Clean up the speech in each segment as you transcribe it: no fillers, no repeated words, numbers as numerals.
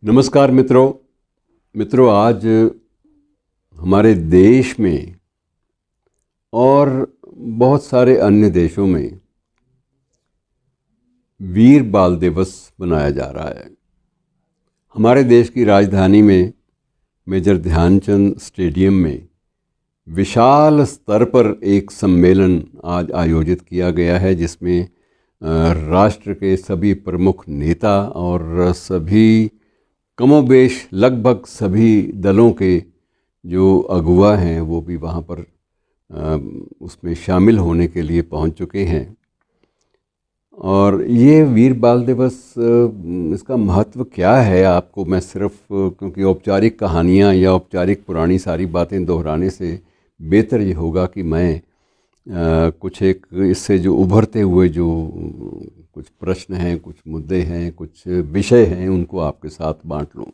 नमस्कार मित्रों आज हमारे देश में और बहुत सारे अन्य देशों में वीर बाल दिवस मनाया जा रहा है। हमारे देश की राजधानी में मेजर ध्यानचंद स्टेडियम में विशाल स्तर पर एक सम्मेलन आज आयोजित किया गया है, जिसमें राष्ट्र के सभी प्रमुख नेता और सभी कमोबेश लगभग सभी दलों के जो अगुवा हैं वो भी वहाँ पर उसमें शामिल होने के लिए पहुँच चुके हैं। और ये वीर बाल दिवस इसका महत्व क्या है, आपको मैं सिर्फ क्योंकि औपचारिक कहानियाँ या औपचारिक पुरानी सारी बातें दोहराने से बेहतर ये होगा कि मैं कुछ एक इससे जो उभरते हुए जो कुछ प्रश्न हैं, कुछ मुद्दे हैं, कुछ विषय हैं, उनको आपके साथ बांट लूँ।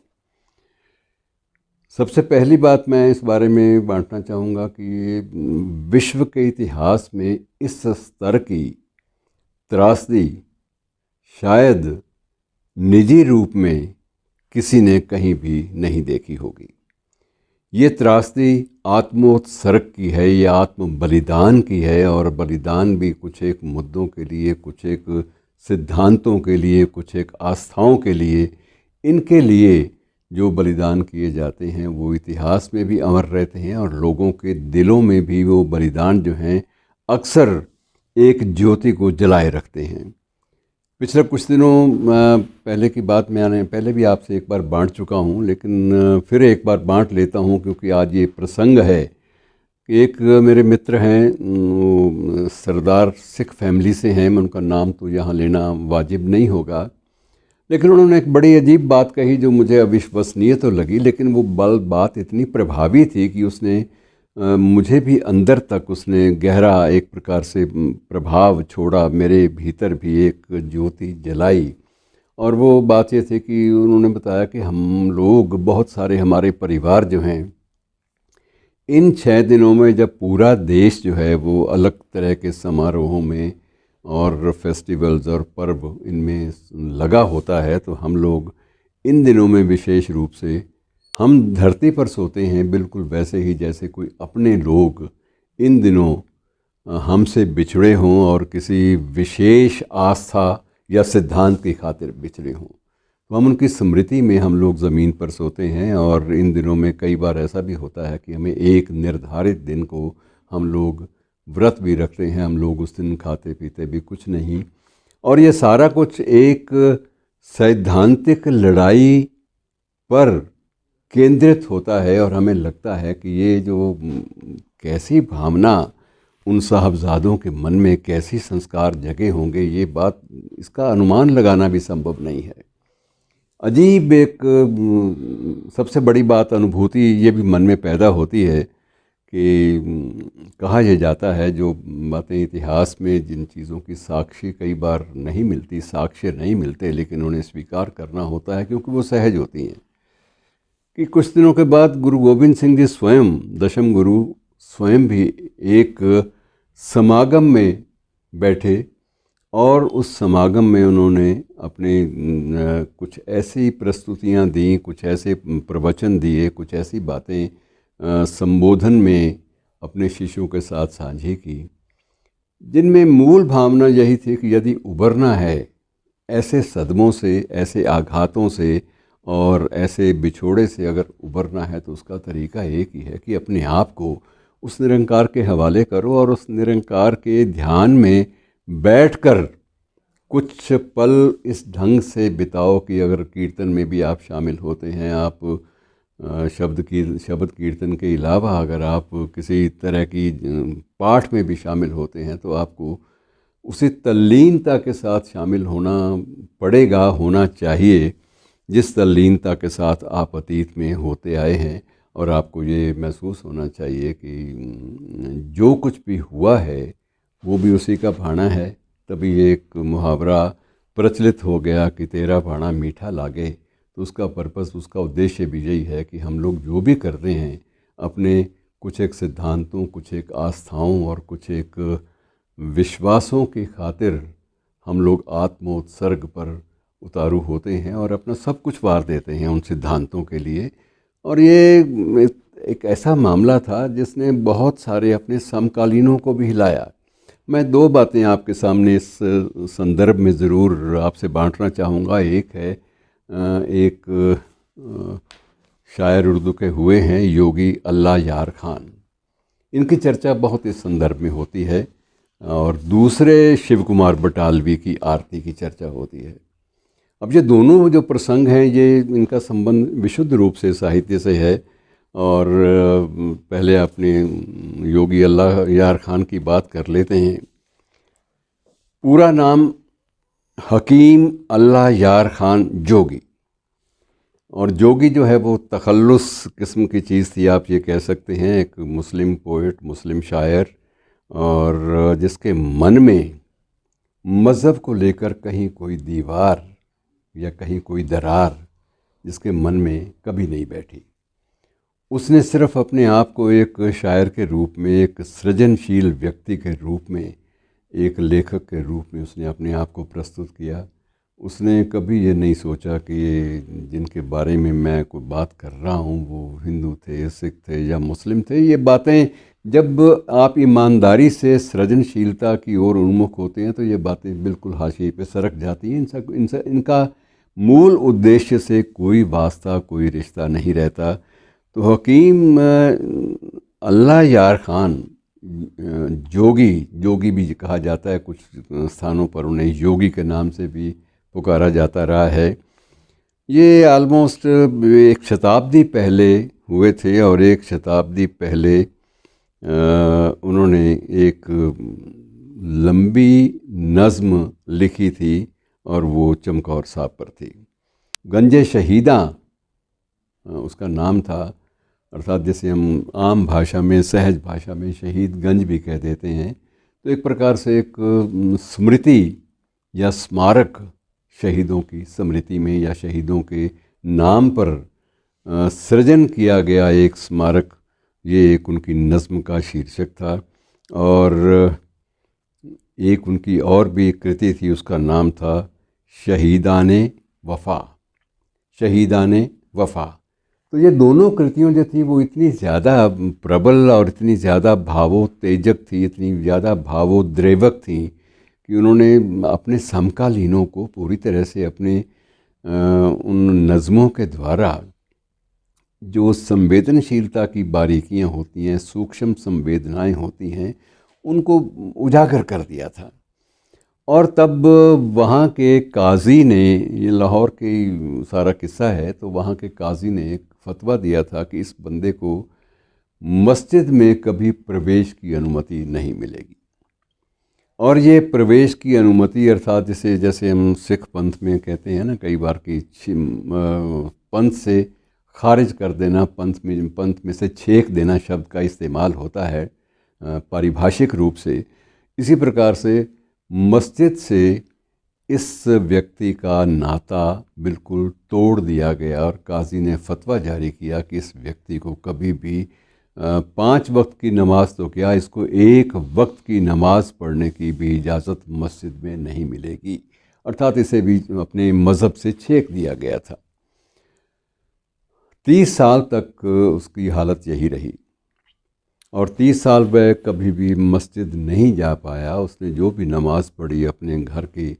सबसे पहली बात मैं इस बारे में बांटना चाहूँगा कि विश्व के इतिहास में इस स्तर की त्रासदी शायद निजी रूप में किसी ने कहीं भी नहीं देखी होगी। ये त्रासदी आत्मोत्सर्ग की है, ये आत्म बलिदान की है, और बलिदान भी कुछ एक मुद्दों के लिए, कुछ एक सिद्धांतों के लिए, कुछ एक आस्थाओं के लिए, इनके लिए जो बलिदान किए जाते हैं वो इतिहास में भी अमर रहते हैं और लोगों के दिलों में भी वो बलिदान जो हैं अक्सर एक ज्योति को जलाए रखते हैं। पिछले कुछ दिनों पहले की बात मैंने पहले भी आपसे एक बार बांट चुका हूँ, लेकिन फिर एक बार बांट लेता हूँ क्योंकि आज ये प्रसंग है। एक मेरे मित्र हैं, सरदार सिख फैमिली से हैं, मैं उनका नाम तो यहाँ लेना वाजिब नहीं होगा, लेकिन उन्होंने एक बड़ी अजीब बात कही जो मुझे अविश्वसनीय तो लगी, लेकिन वो बात इतनी प्रभावी थी कि उसने मुझे भी अंदर तक उसने गहरा एक प्रकार से प्रभाव छोड़ा, मेरे भीतर भी एक ज्योति जलाई। और वो बात ये थी कि उन्होंने बताया कि हम लोग बहुत सारे हमारे परिवार जो हैं इन 6 दिनों में जब पूरा देश जो है वो अलग तरह के समारोहों में और फेस्टिवल्स और पर्व इनमें लगा होता है, तो हम लोग इन दिनों में विशेष रूप से हम धरती पर सोते हैं बिल्कुल वैसे ही जैसे कोई अपने लोग इन दिनों हमसे बिछड़े हों और किसी विशेष आस्था या सिद्धांत की खातिर बिछड़े हों। तो हम उनकी स्मृति में हम लोग ज़मीन पर सोते हैं, और इन दिनों में कई बार ऐसा भी होता है कि हमें एक निर्धारित दिन को हम लोग व्रत भी रखते हैं, हम लोग उस दिन खाते पीते भी कुछ नहीं, और ये सारा कुछ एक सैद्धांतिक लड़ाई पर केंद्रित होता है। और हमें लगता है कि ये जो कैसी भावना उन साहबजादों के मन में, कैसी संस्कार जगे होंगे, ये बात इसका अनुमान लगाना भी संभव नहीं है। अजीब एक सबसे बड़ी बात अनुभूति ये भी मन में पैदा होती है कि कहा यह जाता है जो बातें इतिहास में जिन चीज़ों की साक्षी कई बार नहीं मिलती, साक्ष्य नहीं मिलते, लेकिन उन्हें स्वीकार करना होता है क्योंकि वो सहज होती हैं, कि कुछ दिनों के बाद गुरु गोविंद सिंह जी स्वयं, दशम गुरु स्वयं भी एक समागम में बैठे, और उस समागम में उन्होंने अपने कुछ ऐसी प्रस्तुतियां दी, कुछ ऐसे प्रवचन दिए, कुछ ऐसी बातें संबोधन में अपने शिष्यों के साथ साझी की, जिनमें मूल भावना यही थी कि यदि उबरना है ऐसे सदमों से, ऐसे आघातों से और ऐसे बिछोड़े से, अगर उबरना है तो उसका तरीका एक ही है कि अपने आप को उस निरंकार के हवाले करो और उस निरंकार के ध्यान में बैठकर कुछ पल इस ढंग से बिताओ कि अगर कीर्तन में भी आप शामिल होते हैं, आप शब्द कीर्तन के अलावा अगर आप किसी तरह की पाठ में भी शामिल होते हैं, तो आपको उसी तल्लीनता के साथ शामिल होना पड़ेगा, होना चाहिए, जिस तल्लीनता के साथ आप अतीत में होते आए हैं। और आपको ये महसूस होना चाहिए कि जो कुछ भी हुआ है वो भी उसी का भाना है। तभी एक मुहावरा प्रचलित हो गया कि तेरा भाना मीठा लागे, तो उसका पर्पस, उसका उद्देश्य भी यही है कि हम लोग जो भी कर रहे हैं अपने कुछ एक सिद्धांतों, कुछ एक आस्थाओं और कुछ एक विश्वासों की खातिर हम लोग आत्मोत्सर्ग पर उतारू होते हैं और अपना सब कुछ वार देते हैं उन सिद्धांतों के लिए। और ये एक ऐसा मामला था जिसने बहुत सारे अपने समकालीनों को भी हिलाया। मैं दो बातें आपके सामने इस संदर्भ में ज़रूर आपसे बांटना चाहूँगा। एक है एक शायर उर्दू के हुए हैं योगी अल्लाह यार खान, इनकी चर्चा बहुत इस संदर्भ में होती है। और दूसरे शिव कुमार बटालवी की आरती की चर्चा होती है। अब ये दोनों जो प्रसंग हैं ये इनका संबंध विशुद्ध रूप से साहित्य से है। और पहले अपने योगी अल्लाह यार खान की बात कर लेते हैं। पूरा नाम हकीम अल्लाह यार खान जोगी। और जोगी जो है वो तखल्लुस किस्म की चीज़ थी, आप ये कह सकते हैं। एक मुस्लिम पोइट, मुस्लिम शायर, और जिसके मन में मज़हब को लेकर कहीं कोई दीवार या कहीं कोई दरार जिसके मन में कभी नहीं बैठी। उसने सिर्फ़ अपने आप को एक शायर के रूप में, एक सृजनशील व्यक्ति के रूप में, एक लेखक के रूप में उसने अपने आप को प्रस्तुत किया। उसने कभी ये नहीं सोचा कि ये जिनके बारे में मैं कोई बात कर रहा हूँ वो हिंदू थे, सिख थे या मुस्लिम थे। ये बातें जब आप ईमानदारी से सृजनशीलता की ओर उन्मुख होते हैं तो ये बातें बिल्कुल हाशिए पे सरक जाती हैं। इनका मूल उद्देश्य से कोई वास्ता, कोई रिश्ता नहीं रहता। तो हकीम अल्लाह यार खान जोगी भी कहा जाता है, कुछ स्थानों पर उन्हें योगी के नाम से भी पुकारा जाता रहा है। ये आलमोस्ट एक शताब्दी पहले हुए थे और एक शताब्दी पहले उन्होंने एक लंबी नज़्म लिखी थी और वो चमकौर साहब पर थी। गंजे शहीदा उसका नाम था, अर्थात जैसे हम आम भाषा में, सहज भाषा में शहीद गंज भी कह देते हैं। तो एक प्रकार से एक स्मृति या स्मारक, शहीदों की स्मृति में या शहीदों के नाम पर सृजन किया गया एक स्मारक, ये एक उनकी नज़्म का शीर्षक था। और एक उनकी और भी कृति थी, उसका नाम था शहीदाने वफ़ा। शहीदाने वफ़ा। तो ये दोनों कृतियों जो थी वो इतनी ज़्यादा प्रबल और इतनी ज़्यादा भावोत्तेजक थी, इतनी ज़्यादा भावोद्रेवक थी कि उन्होंने अपने समकालीनों को पूरी तरह से अपने उन नज़मों के द्वारा जो संवेदनशीलता की बारीकियां होती हैं, सूक्ष्म संवेदनाएं होती हैं, उनको उजागर कर दिया था। और तब वहाँ के काजी ने, ये लाहौर की सारा किस्सा है, तो वहाँ के काजी ने एक फतवा दिया था कि इस बंदे को मस्जिद में कभी प्रवेश की अनुमति नहीं मिलेगी। और ये प्रवेश की अनुमति अर्थात जैसे हम सिख पंथ में कहते हैं ना कई बार कि पंथ से खारिज कर देना, पंथ में से छेक देना शब्द का इस्तेमाल होता है पारिभाषिक रूप से। इसी प्रकार से मस्जिद से इस व्यक्ति का नाता बिल्कुल तोड़ दिया गया और काजी ने फतवा जारी किया कि इस व्यक्ति को कभी भी 5 वक्त की नमाज तो क्या, इसको 1 वक्त की नमाज पढ़ने की भी इजाज़त मस्जिद में नहीं मिलेगी। अर्थात इसे भी अपने मज़हब से छेक दिया गया था। 30 साल तक उसकी हालत यही रही और 30 साल वह कभी भी मस्जिद नहीं जा पाया। उसने जो भी नमाज़ पढ़ी अपने घर की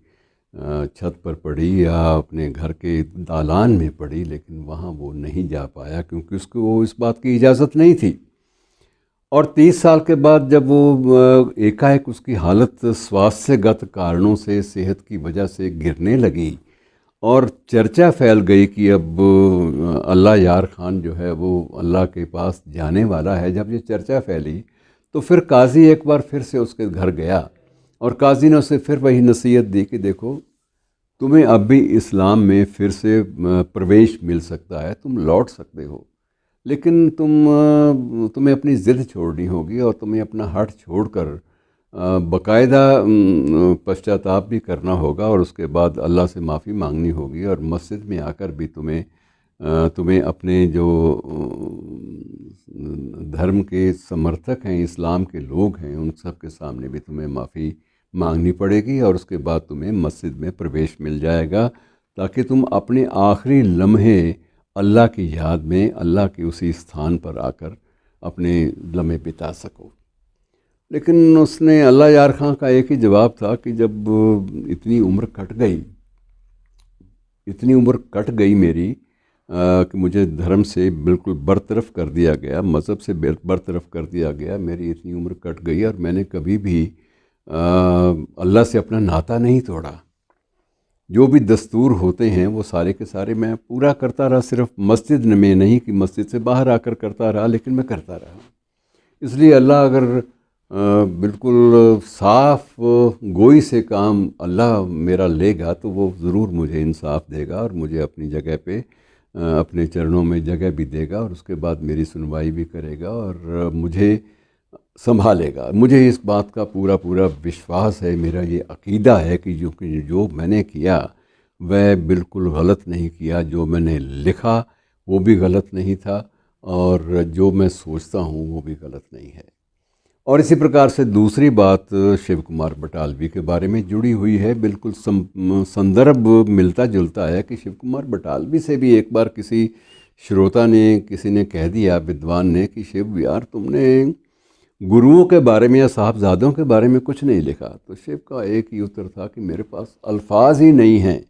छत पर पढ़ी या अपने घर के दालान में पढ़ी, लेकिन वहाँ वो नहीं जा पाया क्योंकि उसको इस बात की इजाज़त नहीं थी। और 30 साल के बाद जब वो एकाएक उसकी हालत स्वास्थ्यगत कारणों से, सेहत की वजह से गिरने लगी और चर्चा फैल गई कि अब अल्लाह यार खान जो है वो अल्लाह के पास जाने वाला है। जब ये चर्चा फैली तो फिर काजी एक बार फिर से उसके घर गया और काजी ने उसे फिर वही नसीहत दी कि देखो, तुम्हें अब भी इस्लाम में फिर से प्रवेश मिल सकता है, तुम लौट सकते हो, लेकिन तुम्हें अपनी ज़िद छोड़नी होगी और तुम्हें अपना हठ छोड़कर बाकायदा पश्चाताप भी करना होगा और उसके बाद अल्लाह से माफ़ी मांगनी होगी और मस्जिद में आकर भी तुम्हें अपने जो धर्म के समर्थक हैं, इस्लाम के लोग हैं, उन सब के सामने भी तुम्हें माफ़ी मांगनी पड़ेगी और उसके बाद तुम्हें मस्जिद में प्रवेश मिल जाएगा। ताकि तुम अपने आखिरी लम्हे अल्लाह की याद में, अल्लाह के उसी स्थान पर आकर अपने लम्हे बिता सको। लेकिन उसने, अल्लाह यार खां का एक ही जवाब था कि जब इतनी उम्र कट गई, इतनी उम्र कट गई मेरी कि मुझे धर्म से बिल्कुल बरतरफ कर दिया गया, मज़हब से बरतरफ कर दिया गया, मेरी इतनी उम्र कट गई और मैंने कभी भी अल्लाह से अपना नाता नहीं तोड़ा। जो भी दस्तूर होते हैं वो सारे के सारे मैं पूरा करता रहा, सिर्फ मस्जिद में नहीं कि मस्जिद से बाहर आकर करता रहा, लेकिन मैं करता रहा। इसलिए अल्लाह अगर बिल्कुल साफ गोई से काम अल्लाह मेरा लेगा तो वो ज़रूर मुझे इंसाफ देगा और मुझे अपनी जगह पे अपने चरणों में जगह भी देगा और उसके बाद मेरी सुनवाई भी करेगा और मुझे संभालेगा। मुझे इस बात का पूरा पूरा विश्वास है, मेरा ये अकीदा है कि जो मैंने किया वह बिल्कुल गलत नहीं किया, जो मैंने लिखा वो भी गलत नहीं था और जो मैं सोचता हूँ वो भी गलत नहीं है। और इसी प्रकार से दूसरी बात शिव कुमार बटालवी के बारे में जुड़ी हुई है, बिल्कुल संदर्भ मिलता जुलता है कि शिव कुमार बटालवी से भी एक बार किसी श्रोता ने, किसी ने कह दिया, विद्वान ने, कि शिव यार तुमने गुरुओं के बारे में या साहबजादों के बारे में कुछ नहीं लिखा। तो शिव का एक ही उत्तर था कि मेरे पास अल्फाज ही नहीं हैं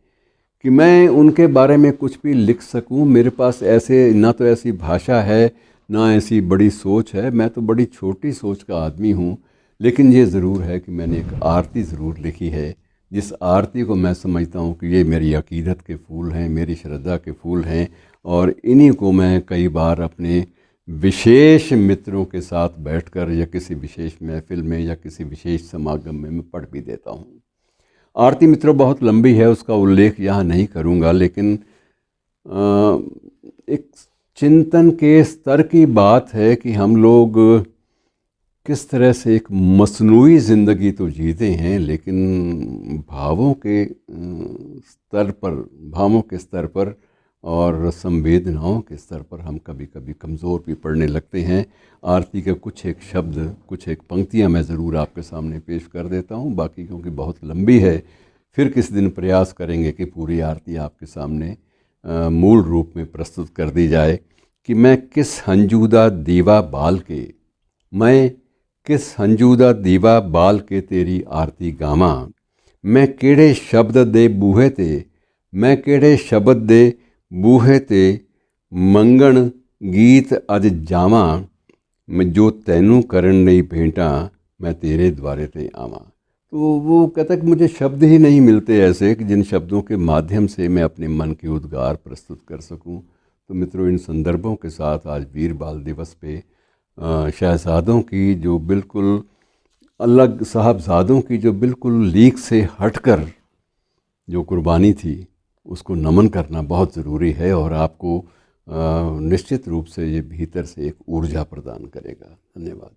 कि मैं उनके बारे में कुछ भी लिख सकूं। मेरे पास ऐसे ना तो ऐसी भाषा है ना ऐसी बड़ी सोच है, मैं तो बड़ी छोटी सोच का आदमी हूँ। लेकिन ये ज़रूर है कि मैंने एक आरती ज़रूर लिखी है, जिस आरती को मैं समझता हूँ कि ये मेरी अकीदत के फूल हैं, मेरी श्रद्धा के फूल हैं और इन्हीं को मैं कई बार अपने विशेष मित्रों के साथ बैठकर या किसी विशेष महफिल में या किसी विशेष समागम में मैं पढ़ भी देता हूँ। आरती मित्रों बहुत लंबी है, उसका उल्लेख यहाँ नहीं करूँगा, लेकिन एक चिंतन के स्तर की बात है कि हम लोग किस तरह से एक मसनूई ज़िंदगी तो जीते हैं, लेकिन भावों के स्तर पर और संवेदनाओं के स्तर पर हम कभी कभी कमज़ोर भी पड़ने लगते हैं। आरती के कुछ एक शब्द, कुछ एक पंक्तियां मैं ज़रूर आपके सामने पेश कर देता हूं, बाकी क्योंकि बहुत लंबी है फिर किस दिन प्रयास करेंगे कि पूरी आरती आपके सामने मूल रूप में प्रस्तुत कर दी जाए। कि मैं किस हंजूदा दीवा बाल के, मैं किस हंजूदा दीवा बाल के तेरी आरती गावां, मैं केड़े शब्द दे बूहे ते, मैं केड़े शब्द दे बूहे ते मंगण गीत अज जावां, मैं जो तैनू करन नहीं भेंटा, मैं तेरे द्वारे ते आवां। तो वो कहता है कि मुझे शब्द ही नहीं मिलते ऐसे कि जिन शब्दों के माध्यम से मैं अपने मन के उद्गार प्रस्तुत कर सकूं। तो मित्रों, इन संदर्भों के साथ आज वीर बाल दिवस पे शहजादों की जो बिल्कुल अलग, साहबजादों की जो बिल्कुल लीक से हटकर जो कुर्बानी थी, उसको नमन करना बहुत ज़रूरी है और आपको निश्चित रूप से ये भीतर से एक ऊर्जा प्रदान करेगा। धन्यवाद।